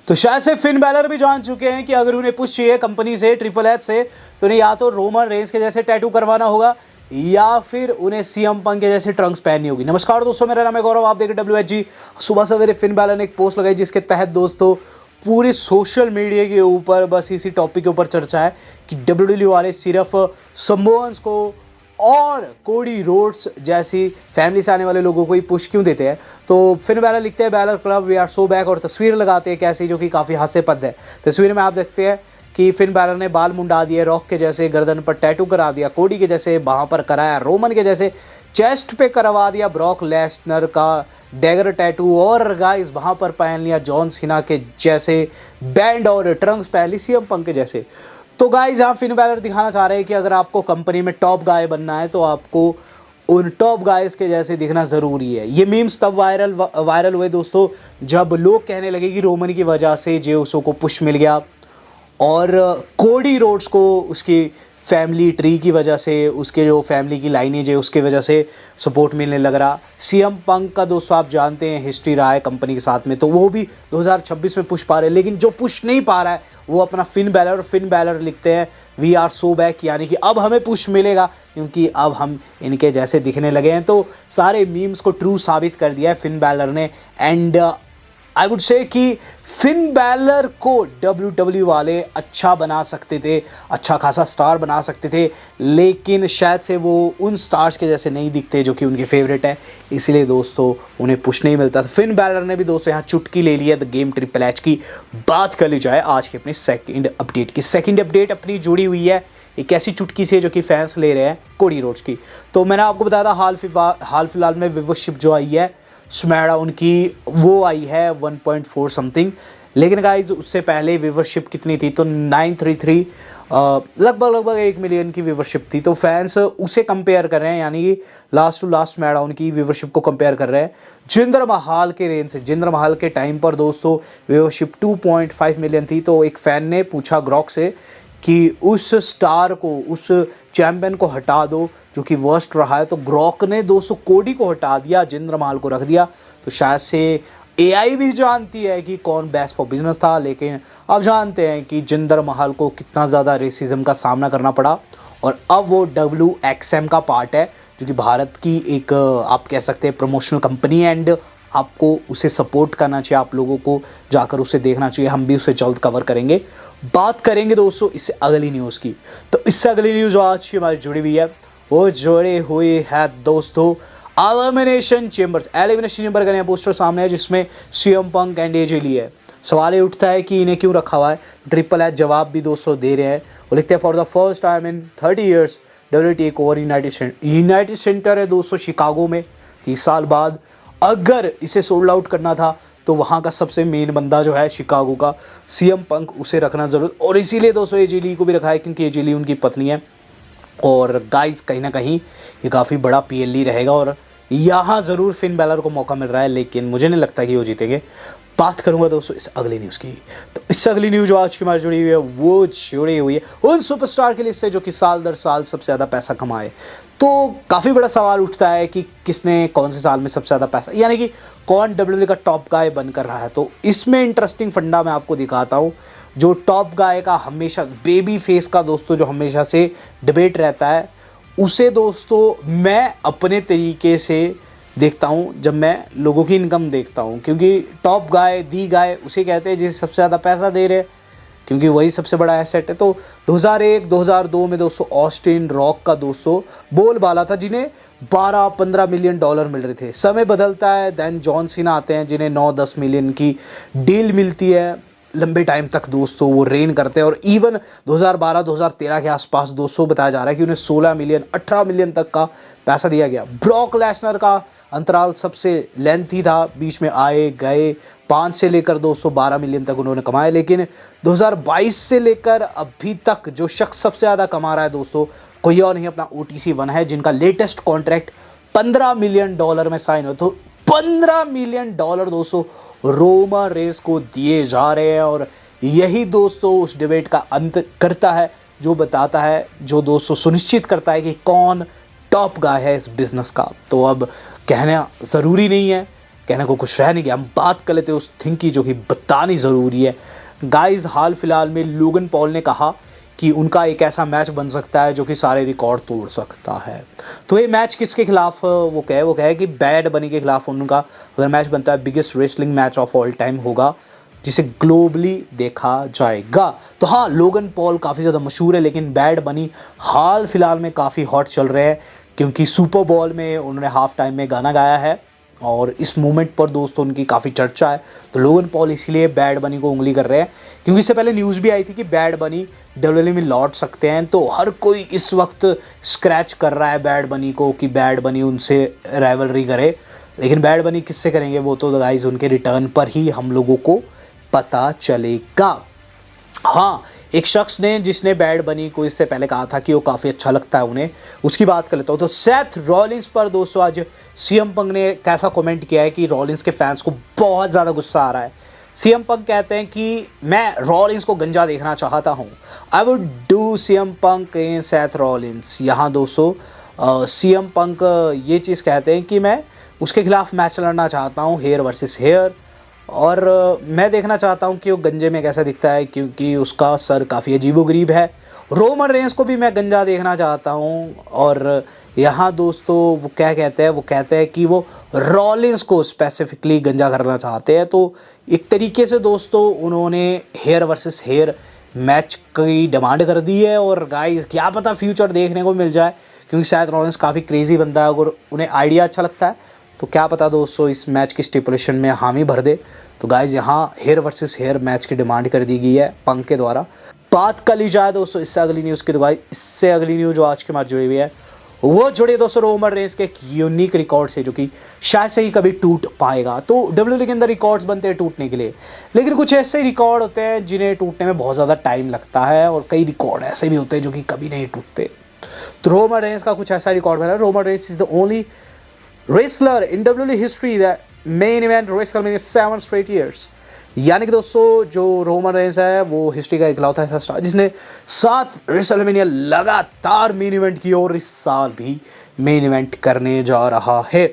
तो शायद से फिन बैलर भी जान चुके हैं कि अगर उन्हें पुश चाहिए कंपनी से, ट्रिपल एच से, तो उन्हें या तो रोमन रेंस के जैसे टैटू करवाना होगा या फिर उन्हें सीएम पंक के जैसे ट्रंक्स पहननी होगी। नमस्कार दोस्तों, मेरा नाम है गौरव, आप देख रहे WHG। सुबह सवेरे फिन बैलर ने एक पोस्ट लगाई जिसके तहत दोस्तों पूरे सोशल मीडिया के ऊपर बस इसी टॉपिक के ऊपर चर्चा है कि WWE वाले सिर्फ समोअन्स को और कोडी रोड्स जैसी फैमिली से आने वाले लोगों को ही पुश क्यों देते हैं। तो फिन बैलर लिखते हैं Balor club we are so back, और तस्वीर लगाते हैं कैसी जो कि काफ़ी हास्यास्पद है। तस्वीर में आप देखते हैं कि फिन बैलर ने बाल मुंडा दिए, रॉक के जैसे गर्दन पर टैटू करा दिया, कोडी के जैसे वहाँ पर कराया, रोमन के जैसे चेस्ट पे करवा दिया ब्रॉक लेसनर का डैगर टैटू, और गाइस वहाँ पर पहन लिया जॉन सीना के जैसे बैंड और ट्रंक्स पहन ली सीएम पंक के जैसे। तो गाइस यहाँ फिन बैलर दिखाना चाह रहे हैं कि अगर आपको कंपनी में टॉप गाय बनना है तो आपको उन टॉप गाइस के जैसे दिखना ज़रूरी है। ये मीम्स तब वायरल हुए दोस्तों जब लोग कहने लगे कि रोमन की वजह से जे उसो को पुश मिल गया और कोडी रोड्स को उसकी फैमिली ट्री की वजह से, उसके जो फैमिली की लाइनेज है उसके वजह से सपोर्ट मिलने लग रहा। सीएम पंक का दोस्तों आप जानते हैं हिस्ट्री रहा है कंपनी के साथ में, तो वो भी 2026 में पुश पा रहे हैं, लेकिन जो पुश नहीं पा रहा है वो अपना फिन बैलर, और फिन बैलर लिखते हैं वी आर सो बैक, यानी कि अब हमें पुश मिलेगा क्योंकि अब हम इनके जैसे दिखने लगे हैं। तो सारे मीम्स को ट्रू साबित कर दिया है फिन बैलर ने, एंड आई वुड से कि फिन बैलर को WWE वाले अच्छा बना सकते थे, अच्छा खासा स्टार बना सकते थे, लेकिन शायद से वो उन स्टार्स के जैसे नहीं दिखते जो कि उनके फेवरेट है, इसलिए दोस्तों उन्हें पुश नहीं मिलता। फिन बैलर ने भी दोस्तों यहाँ चुटकी ले लिया द गेम ट्रिपल एच की। बात कर ली जाए आज की अपनी सेकंड अपडेट की। सेकंड अपडेट अपनी जुड़ी हुई है एक ऐसी चुटकी से जो कि फैंस ले रहे हैं कोडी रोड्स की। तो मैंने आपको बताया था हाल फिलहाल में व्यूअरशिप जो आई है स्मैडा उनकी वो आई है 1.4 समथिंग, लेकिन गाइज उससे पहले व्यूअरशिप कितनी थी तो 933 लगभग 1 मिलियन की व्यूअरशिप थी। तो फैंस उसे कंपेयर कर रहे हैं, यानी कि लास्ट टू लास्ट स्मैकडाउन उनकी व्यूअरशिप को कंपेयर कर रहे हैं जिंदर महल के रेंज से। जिंदर महल के टाइम पर दोस्तों व्यूअरशिप 2.5 मिलियन थी। तो एक फ़ैन ने पूछा ग्रॉक से कि उस स्टार को, उस चैम्पियन को हटा दो जो कि वर्स्ट रहा है, तो ग्रॉक ने 200 कोडी को हटा दिया, जिंदर महल को रख दिया। तो शायद से AI भी जानती है कि कौन बेस्ट फॉर बिजनेस था, लेकिन अब जानते हैं कि जिंदर महल को कितना ज़्यादा रेसिज्म का सामना करना पड़ा, और अब वो WXM का पार्ट है जो कि भारत की एक आप कह सकते हैं प्रमोशनल कंपनी है, एंड आपको उसे सपोर्ट करना चाहिए, आप लोगों को जाकर उसे देखना चाहिए। हम भी उसे जल्द कवर करेंगे। बात करेंगे दोस्तों इससे अगली न्यूज़ की। तो इससे अगली न्यूज़ आज की हमारी जुड़ी हुई है, वो जुड़े हुए है दोस्तों एलिमिनेशन चेंबर का नया पोस्टर सामने है जिसमें सीएम पंक एंड AJ ली है। सवाल ये उठता है कि इन्हें क्यों रखा हुआ है। ट्रिपल एच जवाब भी दोस्तों दे रहे हैं। वो लिखते हैं for the first time in 30 years WWE take over United Center है दोस्तों शिकागो में 30 साल बाद। अगर इसे सोल्ड आउट करना था तो वहाँ का सबसे मेन बंदा जो है शिकागो का सीएम पंक, उसे रखना ज़रूर, और इसीलिए दोस्तों AJ ली को भी रखा है क्योंकि AJ ली उनकी पत्नी है। और गाइस कहीं ना कहीं ये काफ़ी बड़ा PLE रहेगा और यहाँ ज़रूर फिन बैलर को मौका मिल रहा है, लेकिन मुझे नहीं लगता कि वो जीतेंगे। बात करूंगा दोस्तों इस अगली न्यूज़ की। तो इससे अगली न्यूज़ जो आज की हमारी जुड़ी हुई है वो जुड़ी हुई है उन सुपरस्टार के लिस्ट से जो कि साल दर साल सबसे ज़्यादा पैसा कमाए। तो काफ़ी बड़ा सवाल उठता है कि किसने कौन से साल में सबसे ज़्यादा पैसा, यानी कि कौन WWE का टॉप गाय बनकर रहा है। तो इसमें इंटरेस्टिंग फंडा मैं आपको दिखाता हूँ। जो टॉप गाय का हमेशा बेबी फेस का दोस्तों जो हमेशा से डिबेट रहता है, उसे दोस्तों मैं अपने तरीके से देखता हूँ जब मैं लोगों की इनकम देखता हूँ, क्योंकि टॉप गाय दी गाय उसे कहते हैं जिसे सबसे ज़्यादा पैसा दे रहे, क्योंकि वही सबसे बड़ा एसेट है। तो 2001-2002 में दोस्तों ऑस्टिन रॉक का दोस्तों बोलबाला था जिन्हें 12-15 मिलियन डॉलर मिल रहे थे। समय बदलता है, देन जॉन सीना आते हैं जिन्हें 9-10 मिलियन की डील मिलती है। लंबे टाइम तक दोस्तों वो रेन करते हैं, और इवन 2012-2013 के आसपास दोस्तों बताया जा रहा है कि उन्हें 16 मिलियन 18 मिलियन तक का पैसा दिया गया। ब्रॉक लेसनर का अंतराल सबसे लेंथी था, बीच में आए गए, 5 से लेकर 212 मिलियन तक उन्होंने कमाए। लेकिन 2022 से लेकर अभी तक जो शख्स सबसे ज़्यादा कमा रहा है दोस्तों कोई और नहीं, अपना OTC1 है, जिनका लेटेस्ट कॉन्ट्रैक्ट 15 मिलियन डॉलर में साइन हो। तो 15 मिलियन डॉलर दोस्तों रोमन रेंस को दिए जा रहे हैं, और यही दोस्तों उस डिबेट का अंत करता है, जो बताता है, जो दोस्तों सुनिश्चित करता है कि कौन टॉप गाय है इस बिज़नेस का। तो अब कहना ज़रूरी नहीं है कहने को कुछ रह नहीं गया। हम बात कर लेते हैं उस थिंग की जो कि बतानी ज़रूरी है। गाइस, हाल फिलहाल में लोगन पॉल ने कहा कि उनका एक ऐसा मैच बन सकता है जो कि सारे रिकॉर्ड तोड़ सकता है। तो ये मैच किसके खिलाफ वो कहे कि बैड बनी के खिलाफ उनका अगर मैच बनता है, biggest wrestling match of all time होगा जिसे ग्लोबली देखा जाएगा। तो हाँ, लोगन पॉल काफ़ी ज़्यादा मशहूर है, लेकिन बैड बनी हाल फिलहाल में काफ़ी हॉट चल रहे हैं क्योंकि सुपर बॉल में उन्होंने हाफ टाइम में गाना गाया है और इस मोमेंट पर दोस्तों उनकी काफ़ी चर्चा है। तो लोगन पॉल इसीलिए बैड बनी को उंगली कर रहे हैं क्योंकि इससे पहले न्यूज़ भी आई थी कि बैड बनी डब्ल्यूडब्ल्यूई में लौट सकते हैं। तो हर कोई इस वक्त स्क्रैच कर रहा है बैड बनी को कि बैड बनी उनसे राइवलरी करे, लेकिन बैड बनी किससे करेंगे वो तो गाइस उनके रिटर्न पर ही हम लोगों को पता चलेगा। हाँ, एक शख्स ने जिसने बैड बनी को इससे पहले कहा था कि वो काफ़ी अच्छा लगता है उन्हें, उसकी बात कर लेता हूँ। तो सेथ रॉलिंस पर दोस्तों आज सीएम पंक ने कैसा कमेंट किया है कि रॉलिंस के फैंस को बहुत ज़्यादा गुस्सा आ रहा है। सीएम पंक कहते हैं कि मैं रॉलिंस को गंजा देखना चाहता हूँ। I would do CM Punk in Seth Rollins. यहाँ दोस्तों सीएम पंक ये चीज़ कहते हैं कि मैं उसके खिलाफ मैच लड़ना चाहता हूँ, हेयर वर्सेस हेयर, और मैं देखना चाहता हूं कि वो गंजे में कैसा दिखता है क्योंकि उसका सर काफ़ी अजीबोगरीब है। रोमन रेंस को भी मैं गंजा देखना चाहता हूं। और यहाँ दोस्तों वो क्या कहते हैं, वो कहते हैं कि वो रॉलिंस को स्पेसिफिकली गंजा करना चाहते हैं। तो एक तरीके से दोस्तों उन्होंने हेयर वर्सेस हेयर मैच की डिमांड कर दी है। और गाइस, क्या पता फ्यूचर देखने को मिल जाए क्योंकि शायद रॉलिंस काफ़ी क्रेजी बंदा है। अगर उन्हें आइडिया अच्छा लगता है तो क्या पता दोस्तों इस मैच की स्टिपुलेशन में हामी भर दे। तो गाइज यहाँ हेयर वर्सेस हेयर मैच की डिमांड कर दी गई है पंक के द्वारा। बात कर ली जाए दोस्तों इससे अगली न्यूज़ की, तो गाइज इससे अगली न्यूज़ जो आज के मैच जुड़ी हुई है वो जुड़ी दोस्तों रोमन रेंस के एक यूनिक रिकॉर्ड से जो कि शायद से ही कभी टूट पाएगा। तो डब्ल्यूडब्ल्यूई के अंदर रिकॉर्ड्स बनते हैं टूटने के लिए, लेकिन कुछ ऐसे रिकॉर्ड होते हैं जिन्हें टूटने में बहुत ज़्यादा टाइम लगता है और कई रिकॉर्ड ऐसे भी होते हैं जो कि कभी नहीं टूटते। तो रोमन रेंस का कुछ ऐसा रिकॉर्ड बना है। Roman Reigns is the only wrestler in WWE history that main event WrestleMania 7 straight years। यानी कि दोस्तों जो रोमन रेंस है वो हिस्ट्री का इकलौता ऐसा स्टार जिसने 7 WrestleMania लगातार मेन इवेंट की और इस साल भी मेन इवेंट करने जा रहा है।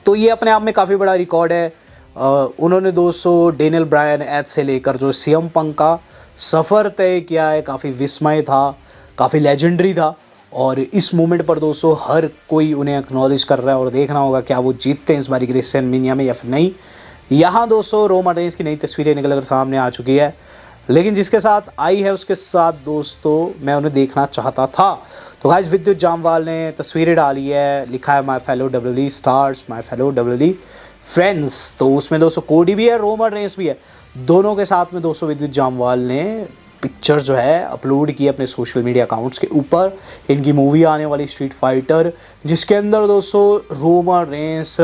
तो ये अपने आप में काफ़ी बड़ा रिकॉर्ड है। उन्होंने दोस्तों डेनियल ब्रायन एज से लेकर जो सीएम पंक का सफ़र तय किया है, काफ़ी विस्मय था, काफ़ी लेजेंडरी था। और इस मोमेंट पर दोस्तों हर कोई उन्हें एक्नॉलेज कर रहा है और देखना होगा क्या वो जीतते हैं इस बारी रेसलमेनिया में या फिर नहीं। यहाँ दोस्तों रोमन रेंस की नई तस्वीरें निकल कर सामने आ चुकी है, लेकिन जिसके साथ आई है उसके साथ दोस्तों मैं उन्हें देखना चाहता था। तो गाइस विद्युत जामवाल ने तस्वीरें डाली है, लिखा है my fellow WWE stars, my fellow WWE friends. तो उसमें दोस्तों कोडी भी है, रोमन रेंस भी है, दोनों के साथ में दोस्तों विद्युत जामवाल ने पिक्चर जो है अपलोड की अपने सोशल मीडिया अकाउंट्स के ऊपर। इनकी मूवी आने वाली स्ट्रीट फाइटर, जिसके अंदर दोस्तों रोमन रेंस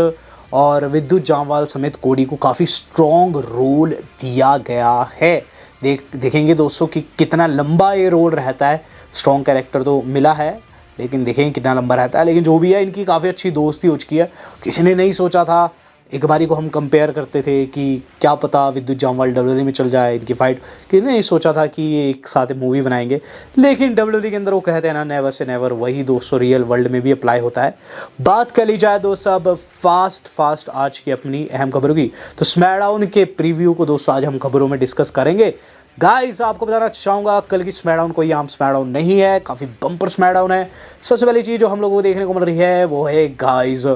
और विद्युत जामवाल समेत कोडी को काफ़ी स्ट्रॉन्ग रोल दिया गया है। देखेंगे दोस्तों कि कितना लंबा ये रोल रहता है। स्ट्रॉन्ग कैरेक्टर तो मिला है, लेकिन देखेंगे कितना लंबा रहता है। लेकिन जो भी है इनकी काफ़ी अच्छी दोस्ती हो चुकी है। किसी ने नहीं सोचा था, एक बारी को हम कंपेयर करते थे कि क्या पता विद्युत जामवाल डब्ल्यूडब्ल्यूई में चल जाए इनकी फाइट, किसी ने नहीं सोचा था कि ये एक साथ मूवी बनाएंगे। लेकिन डब्ल्यूडब्ल्यूई के अंदर वो कहते हैं ना, नेवर से नेवर, वही दोस्तों रियल वर्ल्ड में भी अप्लाई होता है। बात कर ली जाए दोस्तों अब फास्ट आज की अपनी अहम खबरों की, तो स्मैकडाउन के प्रीव्यू को दोस्तों आज हम खबरों में डिस्कस करेंगे। गाइस आपको बताना चाहूँगा कल की स्मैकडाउन कोई आम स्मैकडाउन नहीं है, काफ़ी बम्पर स्मैकडाउन है। सबसे पहली चीज़ जो हम लोगों को देखने को मिल रही है वो है गाइस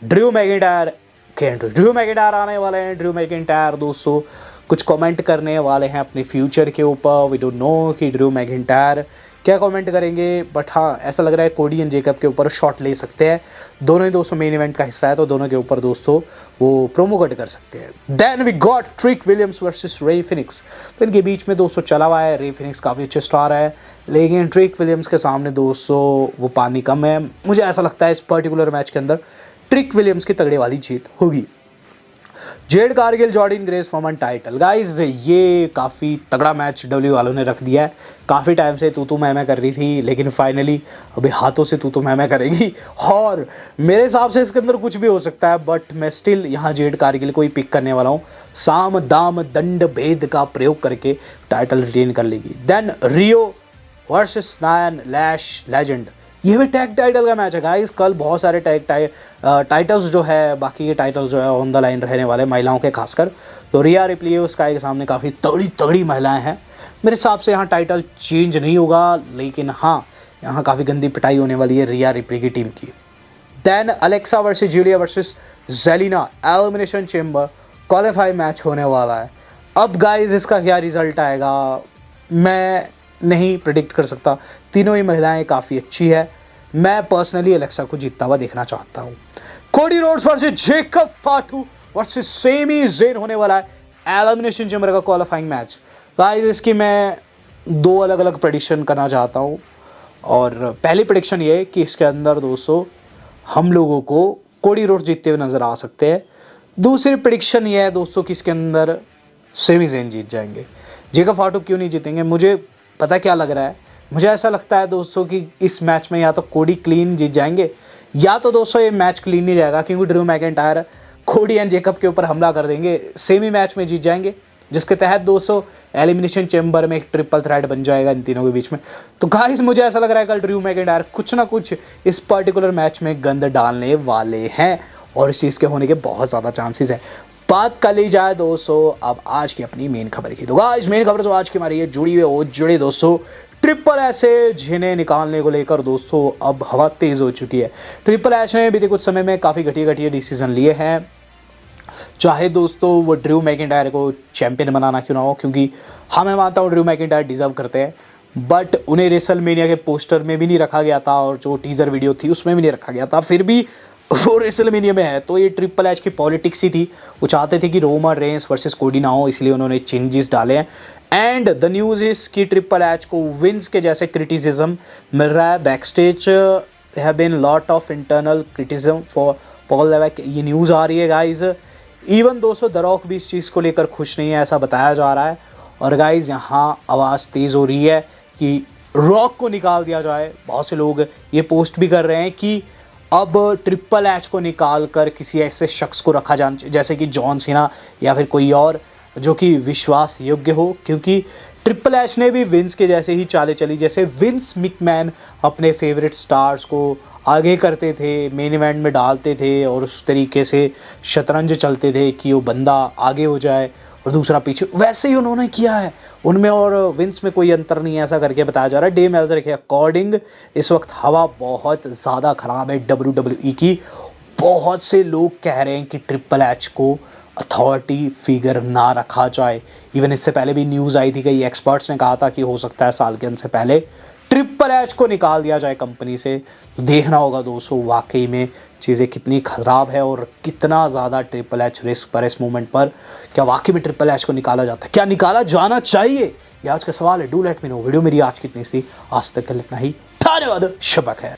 ड्रू मैकिंटायर आने वाले हैं। ड्रू मैकिंटायर दोस्तों कुछ कमेंट करने वाले हैं अपने फ्यूचर के ऊपर। वी डोंट नो कि ड्रू मैकिंटायर क्या कमेंट करेंगे, बट हाँ ऐसा लग रहा है कोडी एंड जेकब के ऊपर शॉट ले सकते हैं। दोनों ही दोस्तों मेन इवेंट का हिस्सा है, तो दोनों के ऊपर दोस्तों वो प्रोमो कट कर सकते हैं। Then we got Trick Williams versus Rey Fenix. तो इनके बीच में दोस्तों चला हुआ है। रे फिनिक्स काफ़ी अच्छे स्टार है, लेकिन ट्रिक विलियम्स के सामने दोस्तों वो पानी कम है। मुझे ऐसा लगता है इस पर्टिकुलर मैच के अंदर ट्रिक विलियम्स की तगड़े वाली जीत होगी। Jade Cargill Jordan grace women title. Guys ये काफ़ी तगड़ा मैच डब्ल्यू वालों ने रख दिया है। काफ़ी टाइम से तू मैं कर रही थी, लेकिन फाइनली अभी हाथों से तू मैं करेगी। और मेरे हिसाब से इसके अंदर कुछ भी हो सकता है, बट मैं स्टिल यहाँ जेड कारगिल को ही पिक करने वाला हूँ। साम दाम दंड भेद का प्रयोग करके टाइटल रिटेन कर लेगी। देन रियो वर्सेस नायन लैश लेजेंड। ये भी टैग टाइटल का मैच है गाइस। कल बहुत सारे टाइटल्स जो है, बाकी के टाइटल्स जो है ऑन द लाइन रहने वाले, महिलाओं के खासकर। तो रिया रिप्ली स्काई के सामने काफ़ी तगड़ी तगड़ी महिलाएं हैं। मेरे हिसाब से यहाँ टाइटल चेंज नहीं होगा, लेकिन हाँ यहाँ काफ़ी गंदी पिटाई होने वाली है रिया रिप्ली की टीम की। Then Alexa versus Giulia versus Zelina elimination chamber qualify match होने वाला है। अब गाइस इसका क्या रिजल्ट आएगा मैं नहीं प्रिडिक्ट कर सकता। तीनों ही महिलाएं काफ़ी अच्छी है। मैं पर्सनली अलेक्सा को जीतता हुआ देखना चाहता हूँ। Cody Rhodes versus Jacob Fatu versus Sami Zayn होने वाला है एलिमिनेशन चेंबर का क्वालिफाइंग मैच। गाइस इसकी मैं 2 अलग अलग प्रेडिक्शन करना चाहता हूँ। और पहली प्रेडिक्शन ये है कि इसके अंदर दोस्तों हम लोगों को कोडी रोड्स जीतते हुए नज़र आ सकते हैं। दूसरी प्रेडिक्शन ये है दोस्तों कि इसके अंदर सेमी ज़ेन जीत जाएंगे। जेकब फाटू क्यों नहीं जीतेंगे, मुझे पता क्या लग रहा है। मुझे ऐसा लगता है दोस्तों कि इस मैच में या तो कोडी क्लीन जीत जाएंगे, या तो दोस्तों ये मैच क्लीन नहीं जाएगा क्योंकि ड्रू मैकिंटायर कोडी एंड जेकब के ऊपर हमला कर देंगे, सेमी मैच में जीत जाएंगे, जिसके तहत दोस्तों एलिमिनेशन चेंबर में एक ट्रिपल थ्रेट बन जाएगा इन तीनों के बीच में। तो गाइस मुझे ऐसा लग रहा है कल ड्रू मैकिंटायर कुछ ना कुछ इस पर्टिकुलर मैच में गंद डालने वाले हैं और इस चीज़ के होने के बहुत ज़्यादा चांसेस है। बात कर ली जाए दोस्तों अब आज की अपनी मेन खबर की। तो गाइस मेन खबर जो आज की हमारी है जुड़ी हुई और जुड़ी दोस्तों ट्रिपल एच से, जिन्हें निकालने को लेकर दोस्तों अब हवा तेज़ हो चुकी है। ट्रिपल एच ने बीते कुछ समय में काफ़ी घटिया डिसीजन लिए हैं, चाहे दोस्तों वो ड्रू मैकिंटायर को चैंपियन बनाना क्यों ना हो, क्योंकि हाँ मैं मानता हूँ ड्रू मैकिंटायर डिजर्व करते हैं, बट उन्हें रेसलमेनिया के पोस्टर में भी नहीं रखा गया था और जो टीज़र वीडियो थी उसमें भी नहीं रखा गया था, फिर भी वो रेसलमेनिया में है। तो ये ट्रिपल एच की पॉलिटिक्स ही थी। वो चाहते थे कि रोमन रेंस वर्सेस कोडी ना हो, इसलिए उन्होंने चेंजेस डाले हैं। एंड द न्यूज़ इज कि ट्रिपल एच को विंस के जैसे क्रिटिसिज्म मिल रहा है backstage. Have been lot of internal criticism for Paul Levesque, ये न्यूज़ आ रही है गाइज। इवन दोस्तों द रॉक भी इस चीज़ को लेकर खुश नहीं है, ऐसा बताया जा रहा है। और गाइज यहाँ आवाज़ तेज़ हो रही है कि रॉक को निकाल दिया जाए। बहुत से लोग ये पोस्ट भी कर रहे हैं कि अब ट्रिपल एच को निकाल कर किसी ऐसे शख्स को रखा जाना, जैसे कि जॉन सीना या फिर कोई और जो कि विश्वास योग्य हो, क्योंकि ट्रिपल एच ने भी विंस के जैसे ही चालें चली। जैसे विंस मिकमैन अपने फेवरेट स्टार्स को आगे करते थे, मेन इवेंट में डालते थे और उस तरीके से शतरंज चलते थे कि वो बंदा आगे हो जाए और दूसरा पीछे, वैसे ही उन्होंने किया है। उनमें और विंस में कोई अंतर नहीं है, ऐसा करके बताया जा रहा है। डे मेल्जर के अकॉर्डिंग इस वक्त हवा बहुत ज़्यादा ख़राब है WWE की। बहुत से लोग कह रहे हैं कि ट्रिपल एच को अथॉरिटी फिगर ना रखा जाए। इवन इससे पहले भी न्यूज़ आई थी, कई एक्सपर्ट्स ने कहा था कि हो सकता है साल के अंत से पहले ट्रिपल एच को निकाल दिया जाए कंपनी से। तो देखना होगा दोस्तों वाकई में चीज़ें कितनी ख़राब है और कितना ज़्यादा ट्रिपल एच रिस्क पर इस मोमेंट पर। क्या वाकई में ट्रिपल एच को निकाला जाता है, क्या निकाला जाना चाहिए, ये आज का सवाल है। Do let me know. Video मेरी आज कितनी थी, आज तक के लिए इतना ही। धन्यवाद, शब्बा खैर।